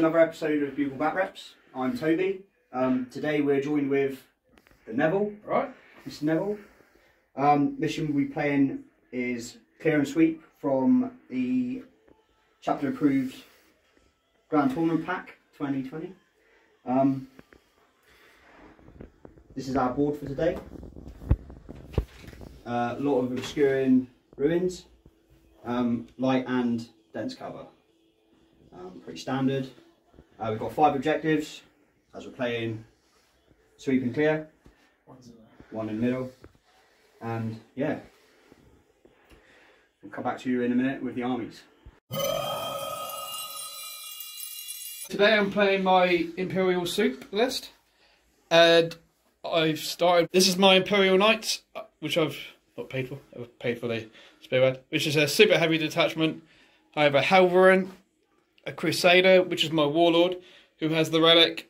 another episode of Bugle Bat Reps. I'm Toby. Today we're joined with the Neville. Right. Mr. Neville. Mission we'll be playing is Clear and Sweep from the Chapter Approved Grand Tournament Pack 2020. This is our board for today. A lot of obscuring ruins, light and dense cover. Pretty standard. We've got 5 objectives as we're playing Sweep and Clear. One in the middle. And yeah, we'll come back to you in a minute with the armies. Today I'm playing my Imperial Soup list, and I've started. This is my Imperial Knights, which I've not paid for. I've paid for the Spearhead, which is a super heavy detachment. I have a Halverin, a Crusader, which is my Warlord, who has the relic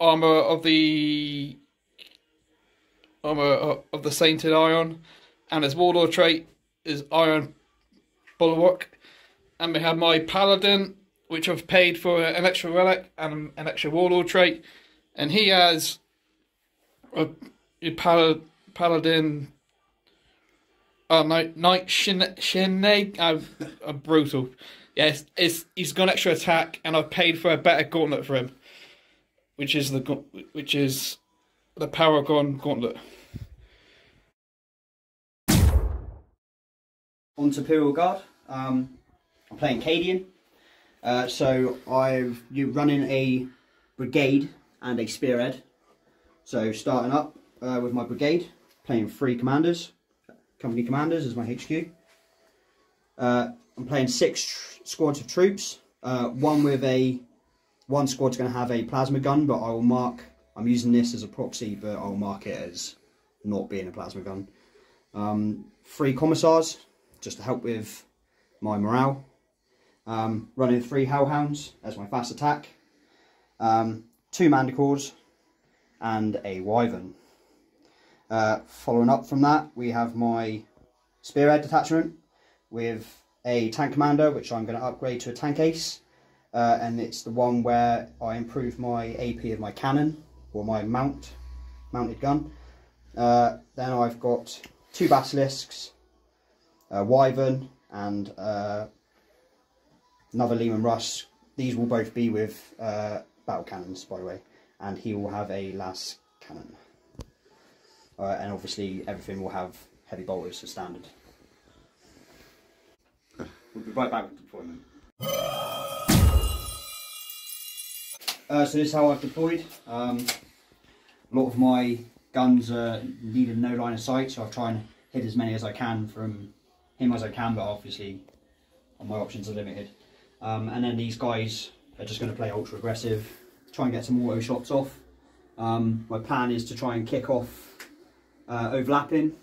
armor of the Sainted Iron, and his Warlord trait is Iron Bulwark. And we have my Paladin, which I've paid for an extra relic and an extra Warlord trait, and he has a Paladin. Knight Shinnig, brutal. Yes, he's got an extra attack, and I've paid for a better gauntlet for him, which is the Paragon Gauntlet. On to Imperial Guard. I'm playing Cadian. So you're running a brigade and a spearhead. So starting up with my brigade, playing 3 commanders. Company commanders as my HQ. I'm playing 6 squads of troops. One squad's going to have a plasma gun, but I will mark. I'm using this as a proxy, but I'll mark it as not being a plasma gun. 3 commissars, just to help with my morale. Running 3 hellhounds as my fast attack. 2 mandicores and a wyvern. Following up from that, we have my spearhead detachment with a tank commander, which I'm going to upgrade to a tank ace, and it's the one where I improve my AP of my cannon, or my mounted gun. Then I've got 2 basilisks, a wyvern, and another Lehman Russ. These will both be with battle cannons, by the way, and he will have a las cannon. And obviously everything will have heavy bolters as standard. We'll be right back with deployment. So this is how I've deployed. A lot of my guns needed no line of sight, so I've tried and hit as many as I can from him as I can, but obviously my options are limited. And then these guys are just going to play ultra aggressive, try and get some auto shots off. My plan is to try and kick off overlapping,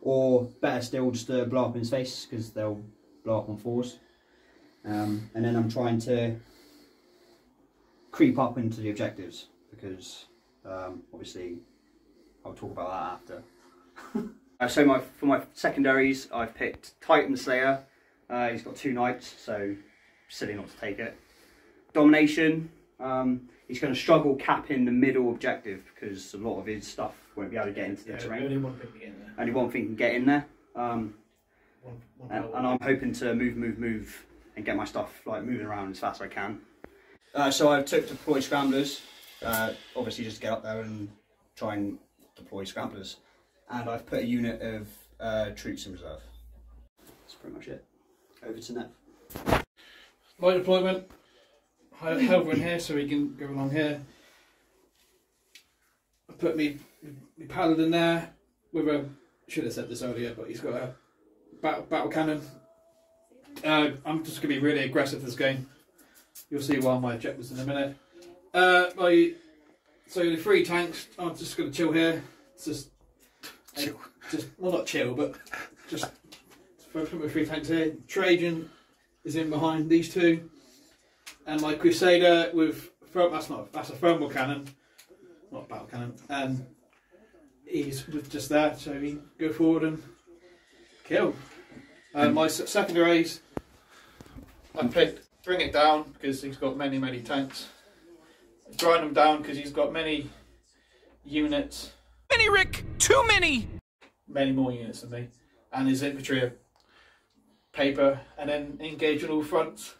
or better still just to blow up in his face, because they'll blow up on 4s. And then I'm trying to creep up into the objectives, because obviously I'll talk about that after. So for my secondaries, I've picked Titan Slayer. He's got 2 knights, so silly not to take it. Domination. He's going to struggle capping the middle objective, because a lot of his stuff won't be able to get into the terrain. Only one thing can get in there. Only one thing can get in there. And I'm hoping to move and get my stuff like moving around as fast as I can. So I took deploy scramblers, obviously just to get up there and try and deploy scramblers. And I've put a unit of troops in reserve. That's pretty much it. Over to Nev. Light deployment. Helver in here so he can go along here. I put me Paladin there with a, should have said this earlier, but he's got a battle cannon. I'm just going to be really aggressive this game. You'll see why my objectives in a minute. So the 3 tanks, I'm just going to chill here. It's just well, not chill, but just put my 3 tanks here. Trajan is in behind these 2. And my Crusader with, that's a thermal cannon, not a battle cannon, and he's with just that, so he can go forward and kill. My secondaries, I picked bring it down because he's got many tanks. Grind them down because he's got many units. Many, Rick! Too many! Many more units than me. And his infantry are paper, and then engage on all fronts.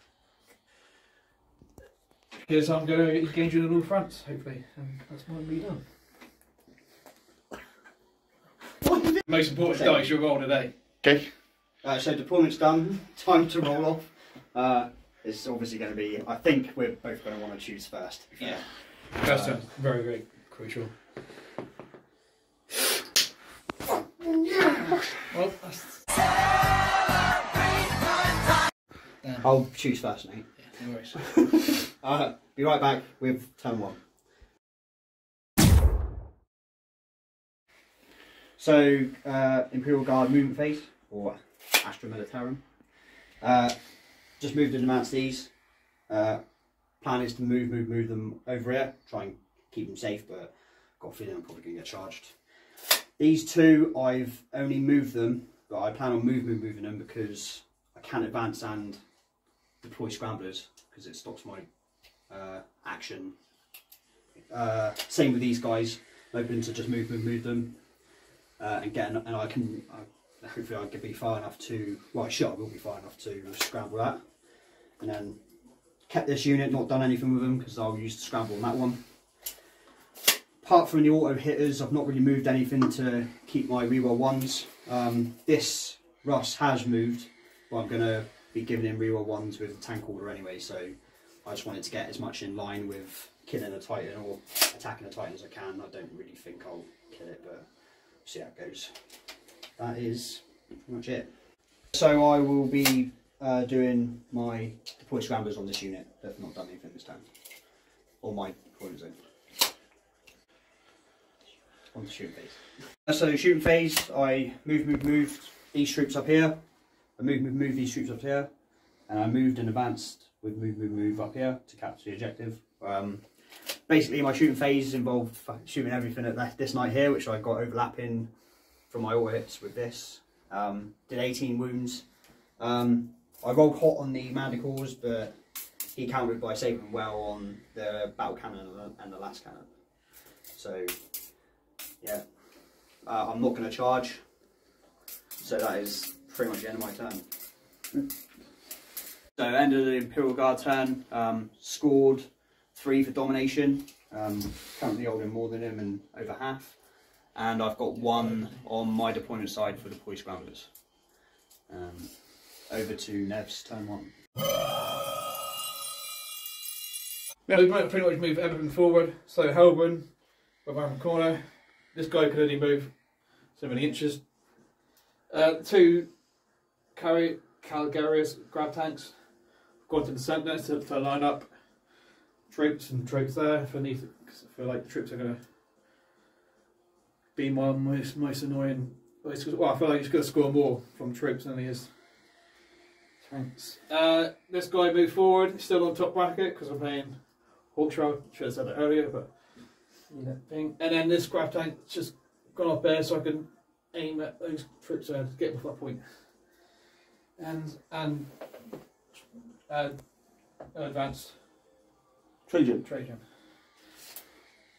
Because I'm going to engage on all fronts, hopefully, and that's what will be done. Most important dice you'll roll today. Okay. So deployment's done. Time to roll off. It's obviously going to be. I think we're both going to want to choose first. Yeah. First turn, very crucial. Well, that's... I'll choose first, Nate. Yeah, no worries. Be right back with turn 1. So, Imperial Guard movement phase, or Astra militarum. Just moved and advanced these. Plan is to move them over here, try and keep them safe, but I've got a feeling I'm probably going to get charged. These two, I've only moved them, but I plan on moving them because I can advance and deploy scramblers because it stops my action. Same with these guys. I'm open to just move them and get, and I can. Hopefully, I can be far enough to. Well, I will be far enough to scramble that, and then kept this unit. Not done anything with them because I'll use the scramble on that one. Apart from the auto hitters, I've not really moved anything to keep my reroll ones. This Russ has moved, but I'm going to be giving him reroll ones with the tank order anyway, so I just wanted to get as much in line with killing a Titan or attacking a Titan as I can. I don't really think I'll kill it, but see how it goes. That is pretty much it. So I will be doing my deploy scramblers on this unit. They've not done anything this time. Or my deployment zone. On the shooting phase. So shooting phase, I moved these troops up here. I moved these troops up here, and I moved and advanced with move up here to capture the objective. Basically, my shooting phase involved shooting everything at this knight here, which I got overlapping from my auto hits with this. Did 18 wounds. I rolled hot on the mandicores, but he countered by saving well on the battle cannon and the last cannon. So yeah, I'm not going to charge. So that is pretty much the end of my turn. So end of the Imperial Guard turn, scored 3 for domination, currently holding more than him and over half, and I've got 1 on my deployment side for deploy scramblers. Over to Nev's turn 1. Yeah, we might pretty much move everything forward. So Helbron, we're back in the corner. This guy could only move so many inches. 2 Calgarius grab tanks. Gone to the centre to line up troops there if I need to, because I feel like the troops are going to be my most annoying. Well, I feel like he's going to score more from troops than he is tanks. This guy moved forward, still on top bracket because I'm playing Hawkshroud. Should have said that earlier, but you know, thing. And then this grab tank just gone off there so I can aim at those troops to get off that point. And advanced Trajan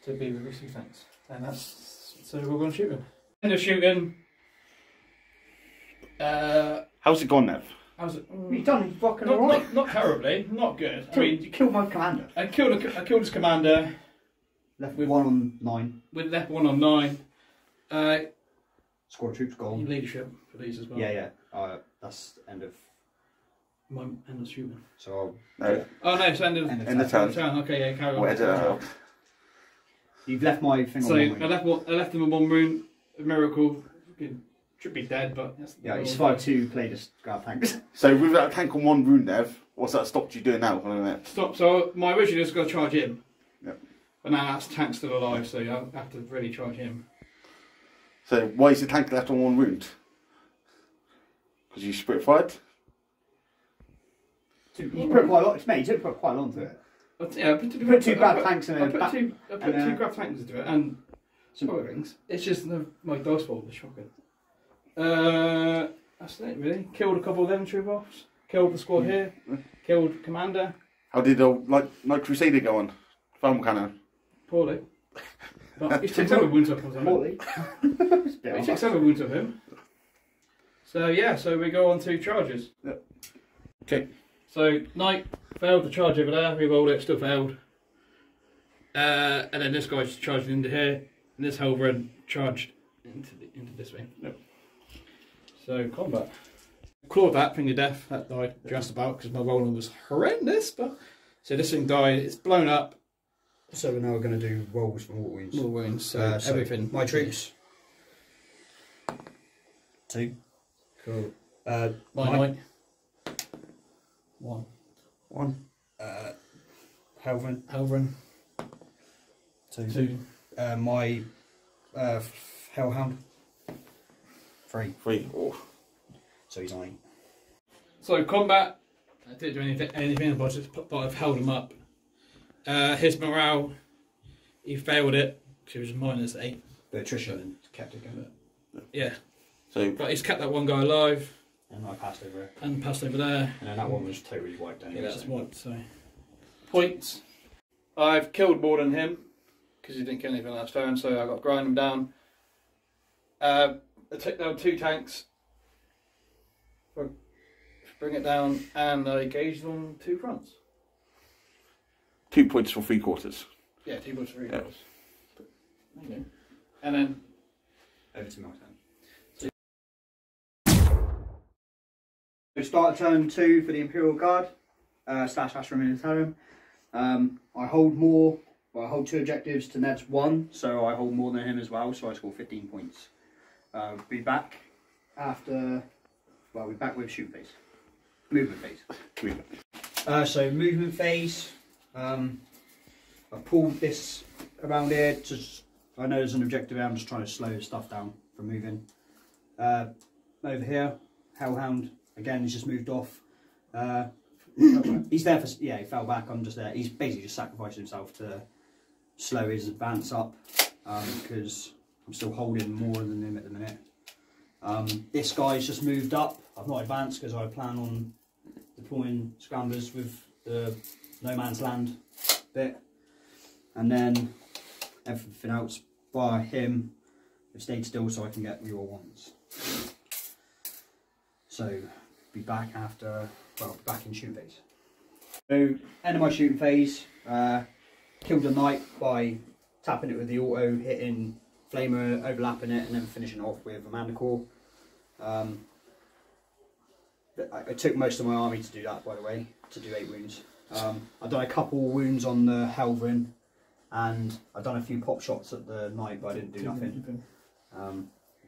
to be with receive tanks, and that's so we're going to shoot him. End of shooting. How's it gone, Nev? How's it? You've done fucking alright. Not terribly, not good. I mean, You killed my commander. I killed his commander. Left with 1 on 9. With left 1 on 9. Score troops gone. Leadership for these as well. Yeah. That's the end of. My end of shooting. So No. Oh no, it's end of turn. turn. Okay, yeah, carry on. We'll edit it out. you've left my thing So on. I left him a 1 wound. A miracle. Should be dead, but that's Yeah, he's 5-2. Played as grab tanks. So with that tank on 1 wound, Nev, what's that stopped you doing now? Stop. So my original is going to charge him. Yep. But now that's tank still alive, so I have to really charge him. So why is the tank left on 1 wound? Because you split fired? You put quite a lot. Mate, you put quite a lot into it. Yeah, I put 2 grab tanks in I it. put 2 grab tanks into it, and Some rings. it's just my dice roll was shocking. That's it really. Killed a couple of them troop offs. killed the squad here, killed commander. How did Night Crusader go on? Foam cannon. Poorly. But he took several wounds off him. Poorly. He took several wounds off him. So yeah, so we go on to charges. Yep. Okay. So Knight failed to charge over there, re-rolled it, still failed. And then this guy just charged into here, and this Helverin charged into this way. Yep. So combat. Clawed that thing to death, that died just about because my rolling was horrendous. But so this thing died, it's blown up. So we're now going to do rolls for mortal wounds. Mortal wounds, so everything. My troops. 2. Cool. My Knight. 1. 1. Helverin. 2. My Hellhound. 3. 3. Oh. So he's on 8. So combat, I didn't do anything but I've held him up. His morale, he failed it because he was -8. The attrition kept it going. Yeah. So, but he's kept that one guy alive. And I passed over it. And passed over there. And then that one was totally wiped anyway. Yeah, that's wiped, so. Points. I've killed more than him because he didn't kill anything last turn, so I got to grind him down. I took down 2 tanks. Bring it down, and I gauged on 2 fronts. 2 points for 3/4. Yeah, 2 points for 3/4. There you go. And then over to my turn. So start turn 2 for the Imperial Guard / Astra militarum. I hold more. Well, I hold 2 objectives to Ned's 1, so I hold more than him as well. So I score 15 points. Be back after. Well, we're back with shoot phase. Movement phase. So movement phase. I pulled this around here. I know there's an objective here. I'm just trying to slow stuff down from moving. Over here, Hellhound again. He's just moved off. He's there for he fell back. I'm just there. He's basically just sacrificed himself to slow his advance up because I'm still holding more than him at the minute. This guy's just moved up. I've not advanced because I plan on deploying scramblers with the no man's land bit, and then everything else by him have stayed still so I can get your ones. So be back after, well, back in shooting phase. So end of my shooting phase, killed the Knight by tapping it with the auto, hitting Flamer, overlapping it, and then finishing off with a Manticore. I took most of my army to do that, by the way, to do 8 wounds. I've done a couple wounds on the Helverin, and I've done a few pop shots at the Knight, but I didn't do nothing.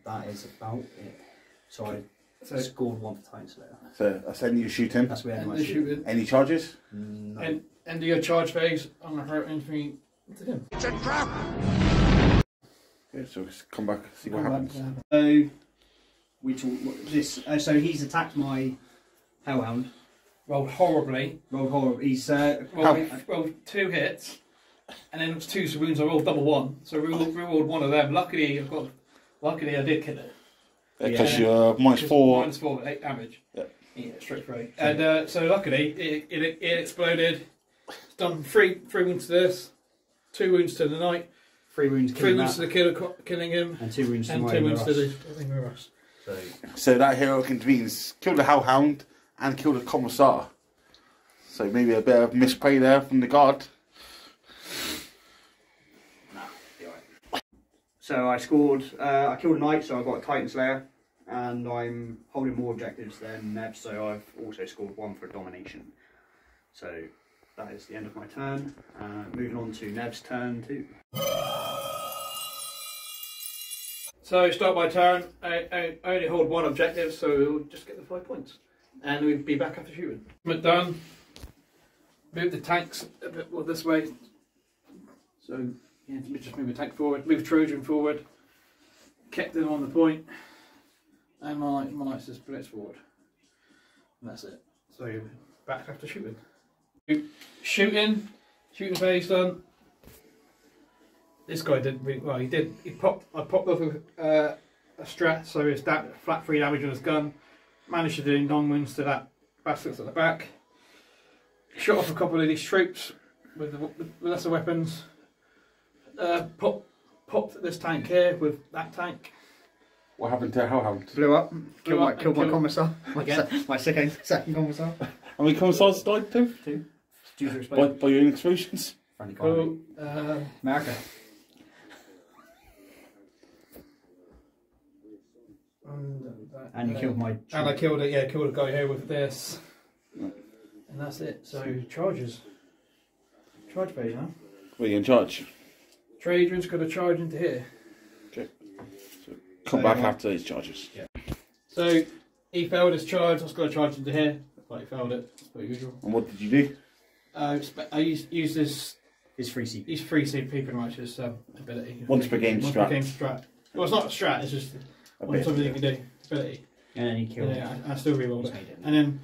That is about it. So I scored 1 for Titan Slayer. So I send you to shoot him. That's where I shoot. Any charges? No. And end of your charge phase, I'm going to hurt anything to him. It's a trap! Okay, so let's come back, see what happens. So we talk this. So he's attacked my Hellhound. Rolled horribly. Rolled horrible. He's rolled 2 hits, and then it was 2 wounds. I rolled double 1, so re-rolled one of them. Luckily I did kill it. Because you're -4. -4, 8 damage. Yeah. Yeah, straight through. And so luckily it exploded. It's done 3 wounds to this, 2 wounds to the Knight, 3 wounds. 3 wounds to the killer, killing him, and 2 wounds to and my 2 wounds to the Russ. So that hero means kill the Hellhound and kill the Commissar. So maybe a bit of misplay there from the guard. No, be alright. So I scored, I killed a Knight, so I got a Titan Slayer, and I'm holding more objectives than Neb, so I've also scored 1 for domination. So that is the end of my turn. Moving on to Neb's turn 2. So start my turn. I only hold 1 objective, so we'll just get the 5 points, and we'll be back after shooting. We're done. Move the tanks a bit more this way. So yeah, just move the tank forward. Move Trojan forward. Kept them on the point, and my Knights just blitz forward. And that's it. So back after shooting. Shooting phase done. This guy did really well. I popped off a strat, so it's flat 3 damage on his gun. Managed to do 9 wounds to that baskets at the back. Shot off a couple of these troops with the lesser weapons. Popped this tank here with that tank. What happened to Hellhound? Blew up. Killed my commissar. Again. My second commissar. How many commissars died too? Two. Due to explode. By your own explosions? Cool. America. And you killed my... And I killed it, yeah, killed a guy here with this. And that's it. So, charges. Charge phase now. What are you in charge? Trajan's got to charge into here. Okay. So come back after these charges. Yeah. So, he failed his charge, I was going to charge into here. But he failed it, as per usual. And what did you do? I used this... His free CP. His free CP pretty much, his ability. Once per game Once strat. per game strat. Well, it's not a strat, it's just something you can do. Ability. And then he killed it. I still rerolled it. And then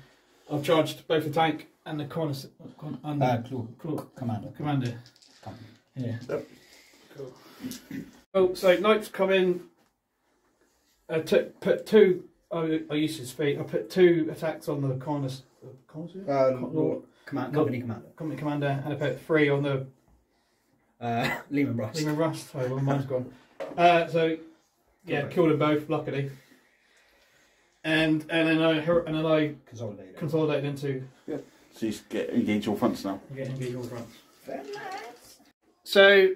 I've charged both the tank and the corner commander. Yeah. Yep. Cool. Well, so knights come in. Put two. I used his feet. I put 2 attacks on the corner. Company commander, and I put 3 on the Lehman Rust. Lehman Rust. Sorry, well, mine's gone. So yeah, killed them both. Luckily. And then I consolidated into. Yeah. So you get engage all fronts now. Get engage all fronts. So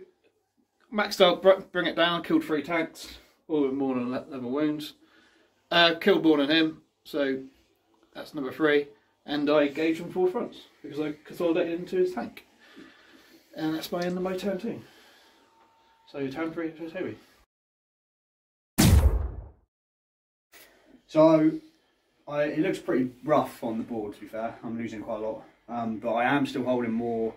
maxed out, bring it down. Killed 3 tanks, all with more than level wounds. Killed more than him, so that's number 3. And I engaged on 4 fronts because I consolidated into his tank. And that's my end of my turn 2. So turn 3 for Toby. So, it looks pretty rough on the board, to be fair. I'm losing quite a lot. But I am still holding more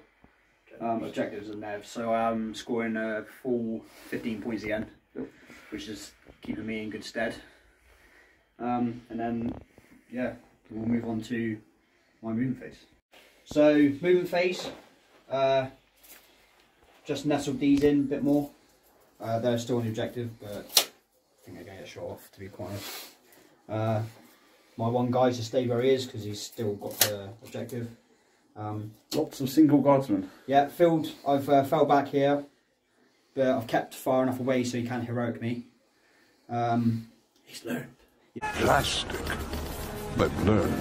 objectives than Nev, so I am scoring a full 15 points again, which is keeping me in good stead. And then, yeah, we'll move on to my movement phase. So, movement phase, just nestled these in a bit more. They're still on the objective, but I think they're going to get shot off, to be quite honest. My one guy's to stay where he is because he's still got the objective. Lots of single guardsmen. Yeah, I've fell back here, but I've kept far enough away so he can't heroic me. He's learned. Yeah. Plastic, but learned.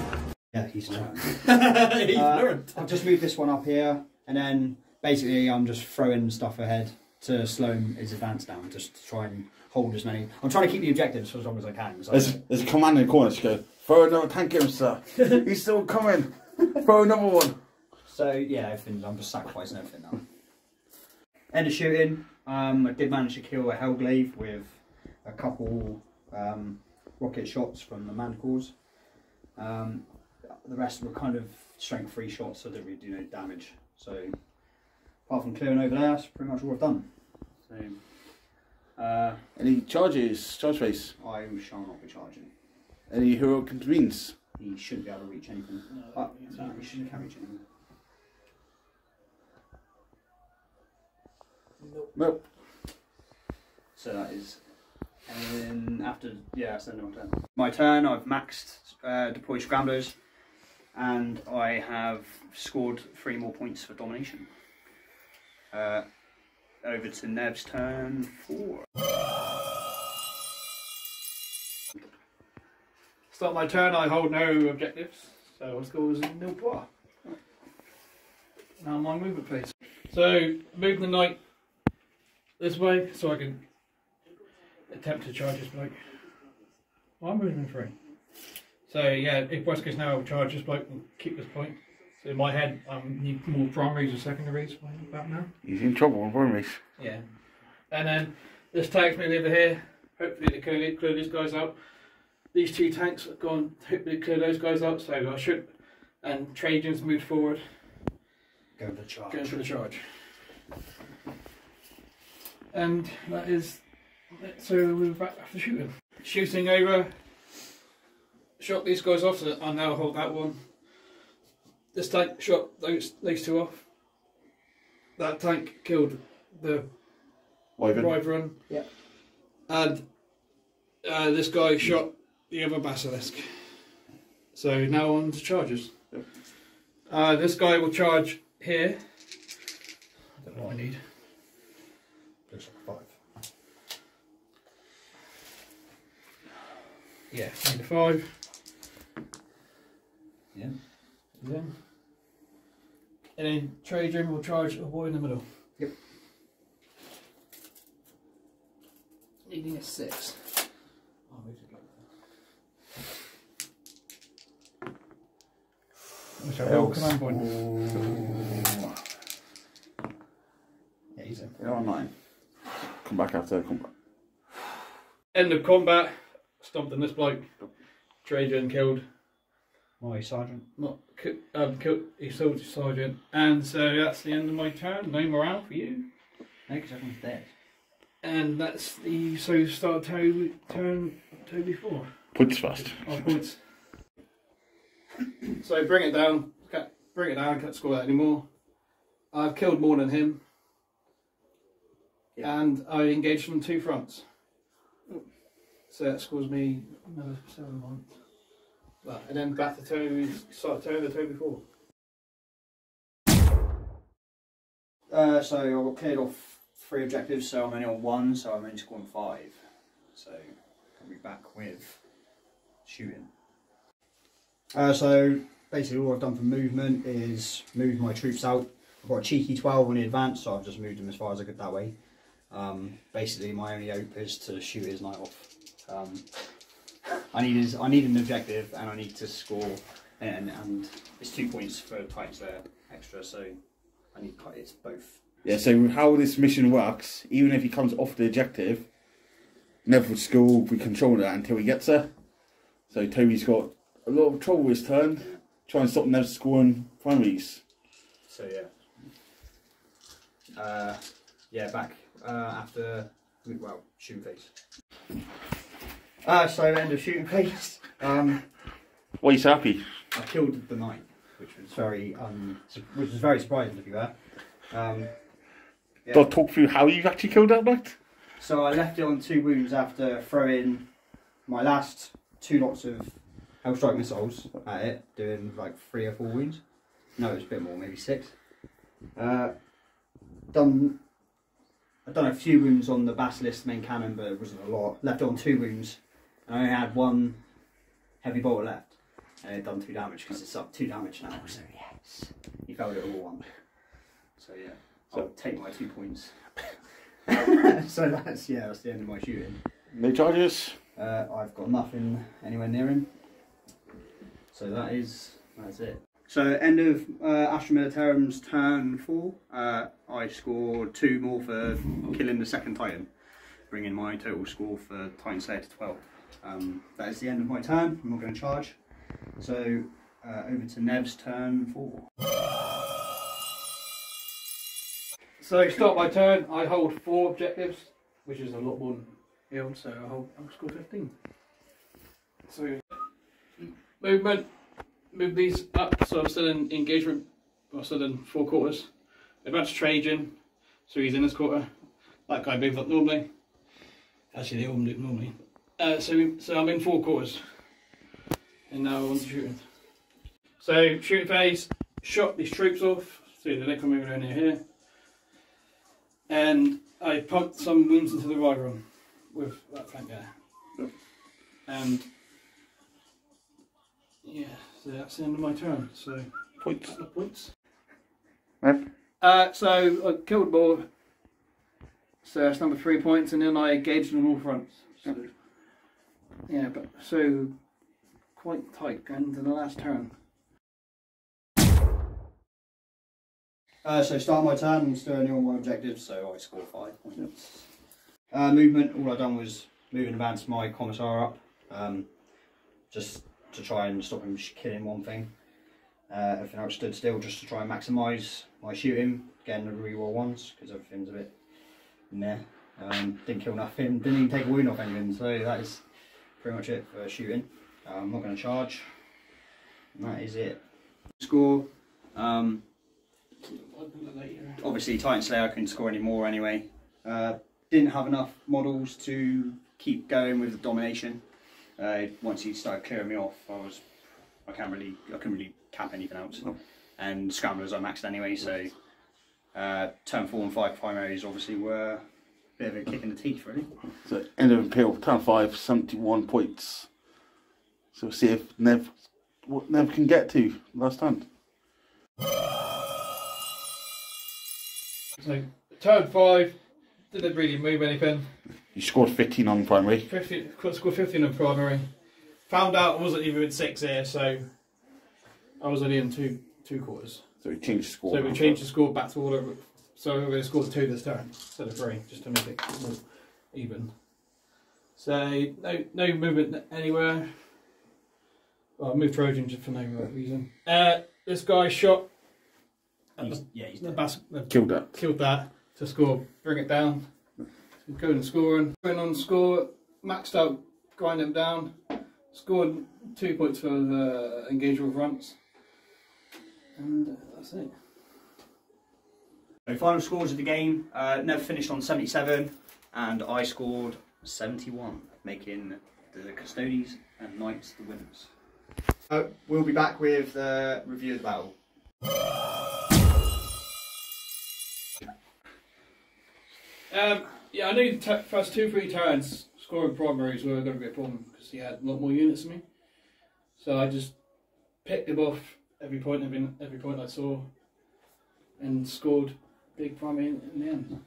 Yeah, he's learned. He's learned. I've just moved this one up here, and then basically I'm just throwing stuff ahead to slow his advance down, just to try and hold as many. I'm trying to keep the objectives for as long as I can. So There's a commander in the corner to go, throw another tank at him, sir. He's still coming. Throw another one. So yeah, I'm just sacrificing everything now. End of shooting. I did manage to kill a Hellglaive with a couple rocket shots from the Manticores. The rest were kind of strength 3 shots, so they didn't really do no damage. So apart from clearing over there, that's pretty much all I've done. So Any charges? Charge phase? I shall not be charging. Any heroic intervenes? He shouldn't be able to reach anything. No, he shouldn't can't reach anything. Nope. So that is, and then after, yeah, that's the end of my turn. My turn, I've maxed deployed scramblers, and I have scored 3 more points for domination. Over to Nev's turn 4. Start my turn, I hold no objectives, so my score is nil points. Now my movement phase. So, move the knight this way so I can attempt to charge this bloke. Well, I'm moving 3. So, yeah, if worst case now I'll charge this bloke and keep this point. So, in my head, I need more primaries or secondaries about now. He's in trouble with primaries. Yeah. And then this tank's maybe over here. Hopefully they clear these guys out. These 2 tanks have gone, hopefully clear those guys out, so I should. And Trajan's moved forward. Going for the charge. Going for the charge. And that is it. So we're back after shooting. Shooting over. Shot these guys off, so I now hold that one. This tank shot those 2 off. That tank killed the Wyvern. Yeah. And this guy shot the other basilisk. So now on to charges. Yep. This guy will charge here. I don't know what I need. Looks like 5. Yeah, I need a 5. Yeah. Yeah. And then Trajan will charge a boy in the middle. Yep. Needing a 6. Command point. Yeah, he's in. You're on 9. Come back after combat. End of combat. Stomped on this bloke. Trajan killed. My sergeant. Killed. He sold his sergeant. And so that's the end of my turn. No morale for you. No, because everyone's dead. And that's the start turn Toby 4. Points first. Oh, points. So bring it down. Can't score that anymore. I've killed more than him. Yeah. And I engaged from 2 fronts. So that scores me another 7 points. Well, and then back to Toby, start turn to Toby 4. So I got cleared off 3 objectives, so I'm only on 1, so I'm only scoring 5. So I'll be back with shooting. So basically all I've done for movement is move my troops out. I've got a cheeky 12 on the advance, so I've just moved them as far as I could that way. Basically my only hope is to shoot his night off. I need an objective and I need to score, and it's 2 points for Titans there extra, so I need it's both. Yeah, so how this mission works, even if he comes off the objective, Nev would still be controlling that until he gets there. So Toby's got a lot of trouble this turn, trying to stop Nev scoring primaries. So yeah, back after, well, shooting phase. So end of shooting phase. Why are you so happy? I killed the knight, which was very surprising to be fair. Yeah. Do I talk through how you actually killed that knight? So I left it on 2 wounds after throwing my last 2 lots of Hellstrike missiles at it, doing like 3 or 4 wounds. No, it was a bit more, maybe 6. I've done a few wounds on the Basilisk main cannon, but it wasn't a lot. Left it on 2 wounds, and I only had 1 heavy bolter left, and it done 2 damage because it's up 2 damage now. So yes, he failed it all 1. So yeah, I'll take my 2 points. So that's the end of my shooting. No charges? I've got nothing anywhere near him. So that's it. So end of Astra Militarum's turn 4. I scored 2 more for killing the 2nd Titan, bringing my total score for Titan Slayer to 12. That is the end of my turn. I'm not going to charge. So over to Nev's turn 4. So start my turn. I hold 4 objectives, which is a lot more than Hill, so I'll score 15. So movement, move these up. So I'm still in engagement. I'm still in 4 quarters. Advance Trajan, so he's in this quarter. That guy moves up normally. Actually, they all move normally. So I'm in 4 quarters, and now on to shooting. So shooting phase, shot these troops off. See the neck moving around here. And I pumped some wounds into the right arm with that flank there. Yep. And yeah, so that's the end of my turn. So Points. couple of points. Nev? So I killed more. So that's number 3 points, and then I engaged on all fronts. So, yeah, but so quite tight going into the last turn. So start my turn, I'm still only on 1 objective, so I score 5 points. Movement, all I've done was move and advance my commissar up, just to try and stop him killing one thing. Everything else stood still just to try and maximise my shooting, getting the reroll ones, because everything's a bit meh. Didn't kill nothing, didn't even take a wound off anything, so that is pretty much it for shooting. I'm not going to charge, and that is it. Score. Obviously Titan Slayer I couldn't score any more anyway. Didn't have enough models to keep going with the domination. Once he started clearing me off, I couldn't really cap anything else. And scramblers I maxed anyway, so turn 4 and 5 primaries obviously were a bit of a kick in the teeth, really. So end of Imperial, turn 5, 71 points. So we'll see if what Nev can get to last turn. So turn 5, didn't really move anything. You scored 15 on primary. Scored 15 on primary. Found out I wasn't even in 6 here, so I was only in two quarters. So we changed the score. So we changed the score back to order. So we're going to score 2 this turn instead of 3, just to make it more even. So no movement anywhere. Well, I moved Trojan just for no reason. This guy shot. He's Killed that. Killed that to score, bring it down. So going and scoring. Going on score, maxed out, grind them down. Scored 2 points for the engagement fronts. And that's it. So final scores of the game, Nev finished on 77 and I scored 71, making the Custodes and Knights the winners. We'll be back with the review of the battle. Yeah, I knew the first 2-3 turns scoring primaries were going to be a problem because he had a lot more units than me. So I just picked him off every point I saw and scored big primary in the end.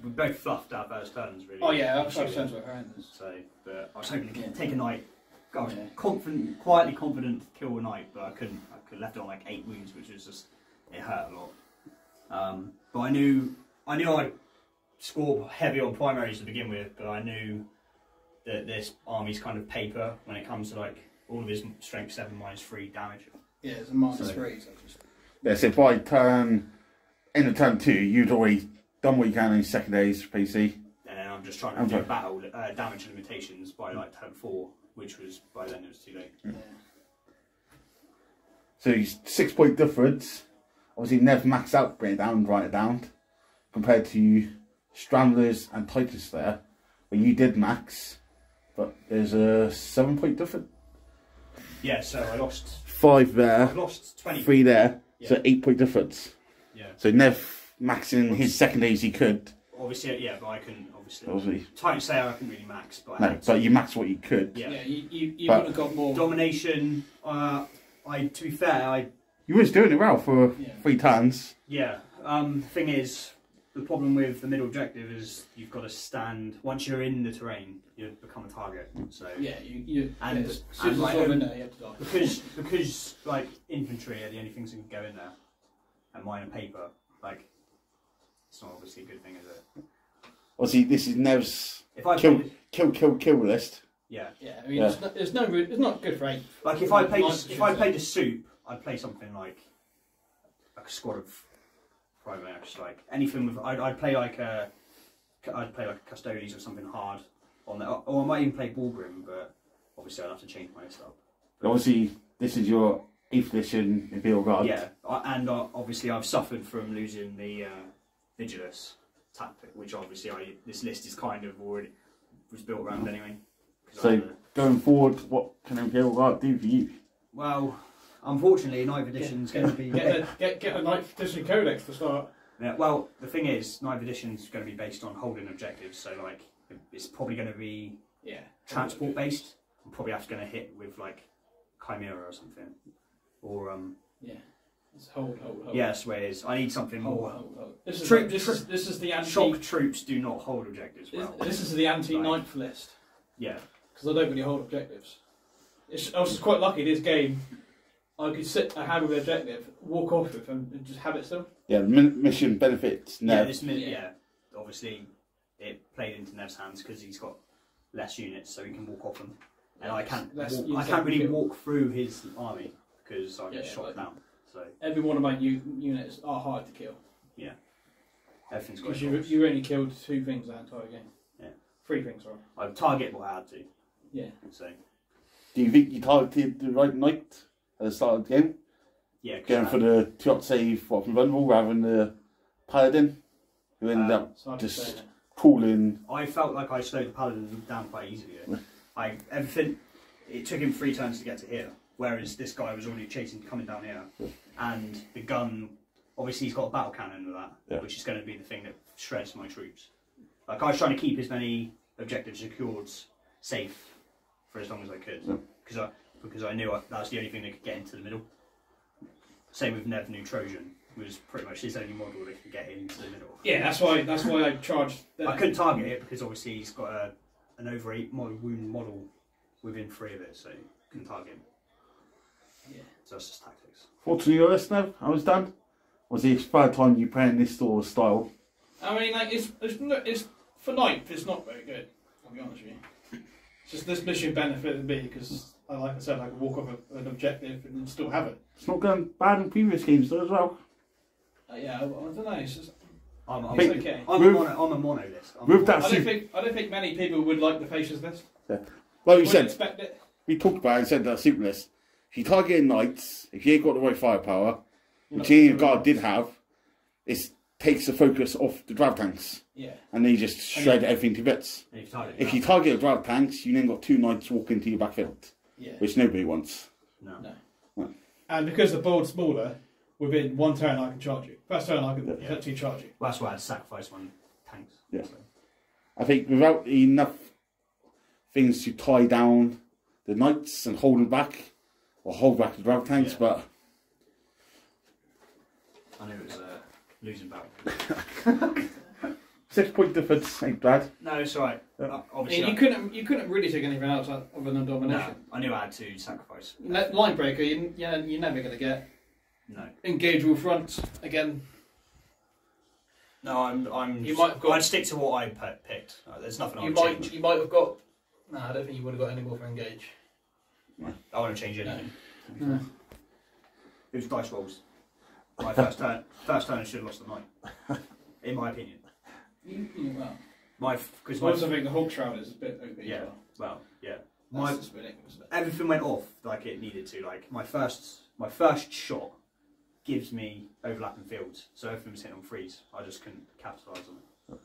We both fluffed our first turns, really. Oh yeah, our first turns were horrendous. So, but I was hoping to take a knight. I was quietly confident to kill a knight, but I couldn't. I could left it on like 8 wounds, which was just, it hurt a lot. But I knew I'd score heavy on primaries to begin with, but I knew that this army's kind of paper when it comes to like all of his strength 7 -3 damage. Yeah, it's a -3. So just... Yeah, so by end of turn 2, you'd already done what you can in secondaries for PC. And then I'm just trying to do battle damage limitations by like turn 4, which was by then it was too late. Yeah. So 6 point difference. Obviously, Nev maxed out, bring it down, write it down. Compared to Scramblers and Titus there, where you did max, but there's a 7 point difference. Yeah, so I lost 5 there. I lost 20. 3 there, yeah. So 8 point difference. Yeah. So Nev maxing his secondaries he could. Obviously, yeah, but I couldn't obviously. Titan Slayer I couldn't really max, but no, but you maxed what you could. Yeah, yeah, you would have got more domination. To be fair, you was doing it well for 3 turns. Yeah. Thing is, the problem with the middle objective is you've got to stand. Once you're in the terrain, you become a target. So yeah, you because like infantry are the only things that can go in there, and mine and paper, like it's not obviously a good thing, is it? Obviously, this is Nev's kill list. Yeah, yeah. I mean, it's not good for 8. Like if I played a soup, I'd play something like a squad of private acts, like anything with. I'd play like a Custodes or something hard on there, or I might even play Bugle, but obviously I'd have to change my list up. But obviously, this is your 8th edition Imperial Guard. Yeah, and obviously I've suffered from losing the Vigilus tactic, which obviously this list is kind of already was built around anyway. So going forward, what can Imperial Guard do for you? Well, unfortunately, 9th edition's going to be get a 9th edition codex to start. Yeah, well, the thing is, 9th edition's going to be based on holding objectives, so like it's probably going to be transport based. I'm probably going to hit with like Chimera or something, or It's hold. Yes, whereas I need something more. Hold. This is the anti. Shock troops do not hold objectives well. This is the anti-9th list. Yeah. Because I don't really hold objectives. I was just quite lucky this game. I could sit a hand with an objective, walk off with them, and just have it still. Yeah, mission benefits Nev. Obviously it played into Nev's hands because he's got less units, so he can walk off them. And I can't really walk through his army because I get shot down. So every one of my units are hard to kill. Yeah. Everything's got. Because you only killed 2 things that entire game. Yeah. 3 things, right? I've targeted what I had to. Yeah. So. Do you think you targeted the right knight at the start of the game? Yeah. Going for the 2 save from vulnerable rather than the paladin, who ended up just cooling. I felt like I slowed the paladin down quite easily. It took him 3 turns to get to here, whereas this guy was already coming down here, and the gun, obviously he's got a battle cannon with that, which is going to be the thing that shreds my troops. Like I was trying to keep as many objectives secured safe for as long as I could, because I knew that was the only thing that could get into the middle. Same with Nev New Trojan, was pretty much his only model that could get into the middle. Yeah, that's why I charged. I couldn't target it because obviously he's got an over 8 wound model within 3 of it, so couldn't target him. Yeah, so that's just tactics. Fortunately, your list now, I was done. Was the third time you playing this sort of style? I mean, like it's for ninth, it's not very good. I'll be honest with you. It's just this mission benefited me because, like I said, I could walk off an objective and still have it. It's not going bad in previous games though as well. Yeah, I don't know. It's just it's okay. I'm a mono list. I don't think many people would like the facious list. Yeah. Like we said, expect it. we talked about it and said that super list. If you target knights, if you ain't got the right firepower, which your guard did have, it takes the focus off the drav tanks. Yeah. And they just shred everything to bits. If you target the drav tanks, you then got 2 knights walking into your backfield. Yeah. Which nobody wants. No. And because the board's smaller, within 1 turn I can charge you. First turn I can potentially charge you. Well, that's why I sacrificed 1 tanks. Yeah. So. I think without enough things to tie down the knights and hold them back, or hold back the drav tanks, but I knew it was a losing battle. 6 point difference, ain't bad. No, it's alright. Obviously, you couldn't really take anything else other than domination. No, I knew I had to sacrifice. Line breaker, you're never going to get. No. Engageable fronts again. No, I'd stick to what I picked. There's nothing I would change. You might have got. No, I don't think you would have got any more for engage. No, I wouldn't change anything. No. It was dice rolls. My first turn I should have lost the knight. In my opinion. Well. Because I also think the Hulk Shroud is a bit OP. Yeah. Well, yeah. That's just ridiculous. Everything went off like it needed to. Like my first shot gives me overlapping fields, so everything was hitting on freeze. I just couldn't capitalise on it.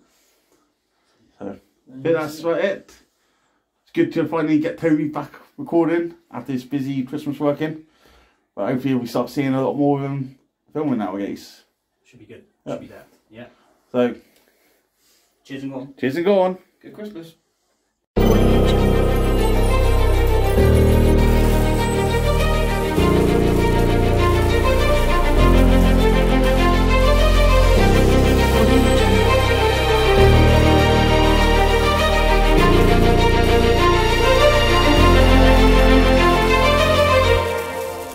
So, yeah, that's about it. It's good to finally get Toby back recording after his busy Christmas working. But hopefully we start seeing a lot more of him filming nowadays. Should be good. Should be there. Yeah. So, cheers and go on. Cheers and go on. Good Christmas.